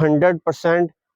100%